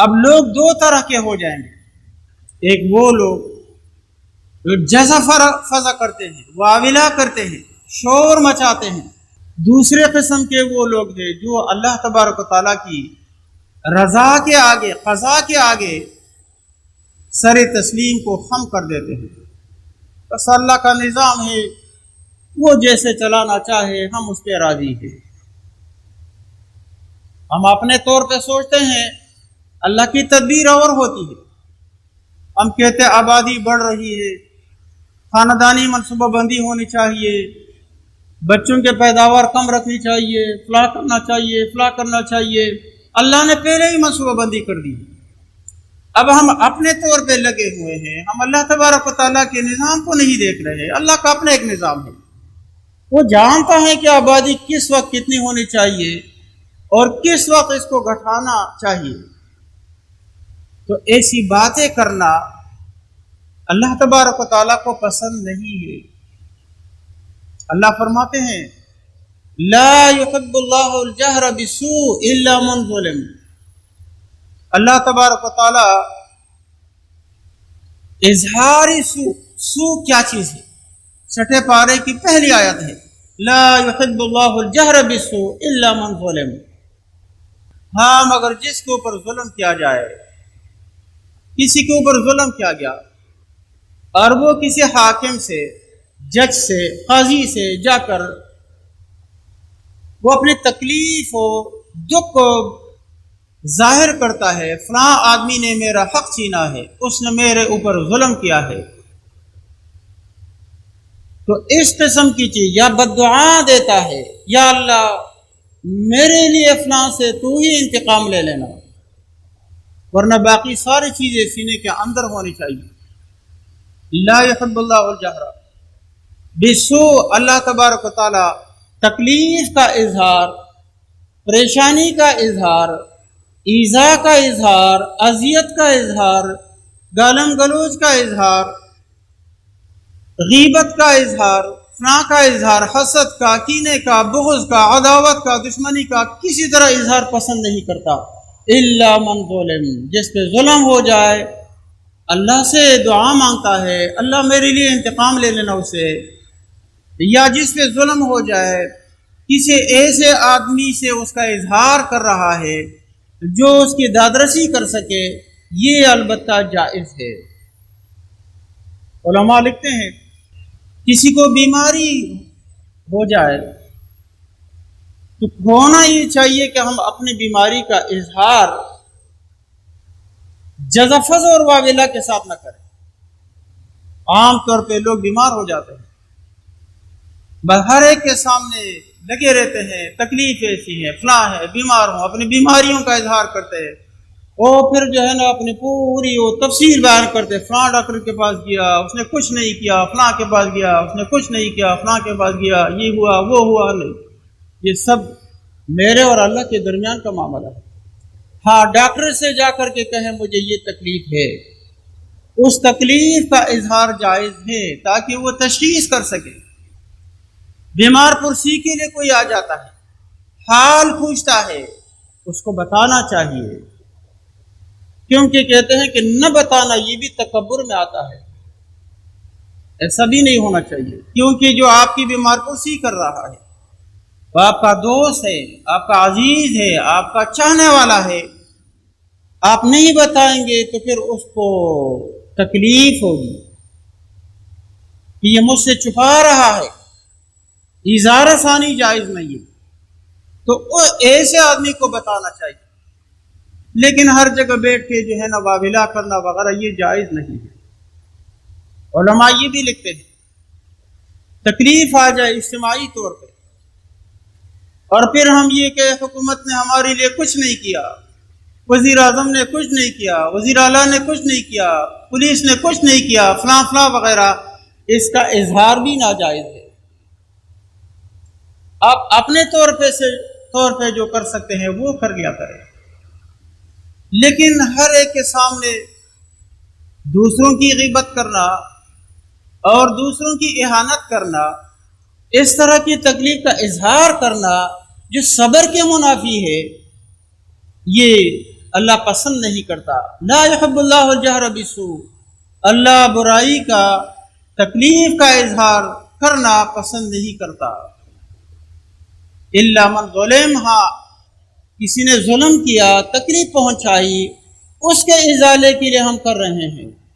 اب لوگ دو طرح کے ہو جائیں گے، ایک وہ لوگ جو جزا فضا کرتے ہیں، واویلا کرتے ہیں، شور مچاتے ہیں، دوسرے قسم کے وہ لوگ ہیں جو اللہ تبارک و تعالیٰ کی رضا کے آگے، قضا کے آگے سر تسلیم کو خم کر دیتے ہیں۔ بس اللہ کا نظام ہے، وہ جیسے چلانا چاہے ہم اس پہ راضی ہیں۔ ہم اپنے طور پہ سوچتے ہیں، اللہ کی تدبیر اور ہوتی ہے۔ ہم کہتے ہیں آبادی بڑھ رہی ہے، خاندانی منصوبہ بندی ہونی چاہیے، بچوں کے پیداوار کم رکھنی چاہیے، فلاں کرنا چاہیے، فلاں کرنا چاہیے۔ اللہ نے پہلے ہی منصوبہ بندی کر دی۔ اب ہم اپنے طور پہ لگے ہوئے ہیں، ہم اللہ تبارک و تعالیٰ کے نظام کو نہیں دیکھ رہے۔ اللہ کا اپنا ایک نظام ہے، وہ جانتا ہے کہ آبادی کس وقت کتنی ہونی چاہیے اور کس وقت اس کو گھٹانا چاہیے۔ تو ایسی باتیں کرنا اللہ تبارک و تعالیٰ کو پسند نہیں ہے۔ اللہ فرماتے ہیں لا يحب اللہ الجہر بالسوء الا من ظلم۔ اللہ تبارک و تعالیٰ اظہار سوء کیا چیز ہے؟ چھٹے پارے کی پہلی آیت ہے لا يحب اللہ الجہر بالسوء الا من ظلم۔ ہاں مگر جس کے اوپر ظلم کیا جائے، کسی کے اوپر ظلم کیا گیا اور وہ کسی حاکم سے، جج سے، قاضی سے جا کر وہ اپنی تکلیف و دکھ کو ظاہر کرتا ہے، فلاں آدمی نے میرا حق چھینا ہے، اس نے میرے اوپر ظلم کیا ہے، تو اس قسم کی چیز یا بددعا دیتا ہے یا اللہ میرے لیے فلاں سے تو ہی انتقام لے لینا، ورنہ باقی ساری چیزیں سینے کے اندر ہونی چاہیے۔ لا يحب اللہ الجہر بالسوء، اللہ تبارک و تعالی تکلیف کا اظہار، پریشانی کا اظہار، ایذا کا اظہار، اذیت کا اظہار، گالم گلوچ کا اظہار، غیبت کا اظہار، فنا کا اظہار، حسد کا، کینے کا، بغض کا، عداوت کا، دشمنی کا کسی طرح اظہار پسند نہیں کرتا۔ الا من ظلم، جس پہ ظلم ہو جائے اللہ سے دعا مانگتا ہے اللہ میرے لیے انتقام لے لینا اسے، یا جس پہ ظلم ہو جائے کسی ایسے آدمی سے اس کا اظہار کر رہا ہے جو اس کی دادرسی کر سکے، یہ البتہ جائز ہے۔ علماء لکھتے ہیں کسی کو بیماری ہو جائے تو ہونا یہ چاہیے کہ ہم اپنی بیماری کا اظہار جزفز اور واویلا کے ساتھ نہ کریں۔ عام طور پہ لوگ بیمار ہو جاتے ہیں، بس ہر ایک کے سامنے لگے رہتے ہیں، تکلیف ایسی ہے، فلاں ہے، بیمار ہوں، اپنی بیماریوں کا اظہار کرتے ہیں، اور پھر جو ہے نا اپنی پوری وہ تفصیل بیان کرتے ہیں، فلاں ڈاکٹر کے پاس گیا اس نے کچھ نہیں کیا، فلاں کے پاس گیا اس نے کچھ نہیں کیا، فلاں کے پاس گیا یہ ہوا وہ ہوا نہیں۔ یہ سب میرے اور اللہ کے درمیان کا معاملہ ہے۔ ہاں ڈاکٹر سے جا کر کے کہیں مجھے یہ تکلیف ہے، اس تکلیف کا اظہار جائز ہے تاکہ وہ تشخیص کر سکے۔ بیمار پرسی کے لیے کوئی آ جاتا ہے، حال پوچھتا ہے، اس کو بتانا چاہیے، کیونکہ کہتے ہیں کہ نہ بتانا یہ بھی تکبر میں آتا ہے، ایسا بھی نہیں ہونا چاہیے، کیونکہ جو آپ کی بیمار پرسی کر رہا ہے وہ آپ کا دوست ہے، آپ کا عزیز ہے، آپ کا چاہنے والا ہے، آپ نہیں بتائیں گے تو پھر اس کو تکلیف ہوگی کہ یہ مجھ سے چھپا رہا ہے، اظہار ثانی جائز نہیں ہے، تو ایسے آدمی کو بتانا چاہیے۔ لیکن ہر جگہ بیٹھ کے جو ہے نا واویلا کرنا وغیرہ یہ جائز نہیں ہے۔ علماء یہ بھی لکھتے ہیں تکلیف آ جائے اجتماعی طور پہ اور پھر ہم یہ کہ حکومت نے ہمارے لیے کچھ نہیں کیا، وزیر اعظم نے کچھ نہیں کیا، وزیر اعلیٰ نے کچھ نہیں کیا، پولیس نے کچھ نہیں کیا، فلاں فلاں وغیرہ، اس کا اظہار بھی ناجائز ہے۔ آپ اپنے طور پہ جو کر سکتے ہیں وہ کر لیا کریں، لیکن ہر ایک کے سامنے دوسروں کی غیبت کرنا اور دوسروں کی اہانت کرنا، اس طرح کی تکلیف کا اظہار کرنا جو صبر کے منافی ہے، یہ اللہ پسند نہیں کرتا۔ لا يحب اللہ الجہر بالسوء، اللہ برائی کا، تکلیف کا اظہار کرنا پسند نہیں کرتا۔ الا من ظلم، ہاں کسی نے ظلم کیا، تکلیف پہنچائی، اس کے ازالے کے لیے ہم کر رہے ہیں۔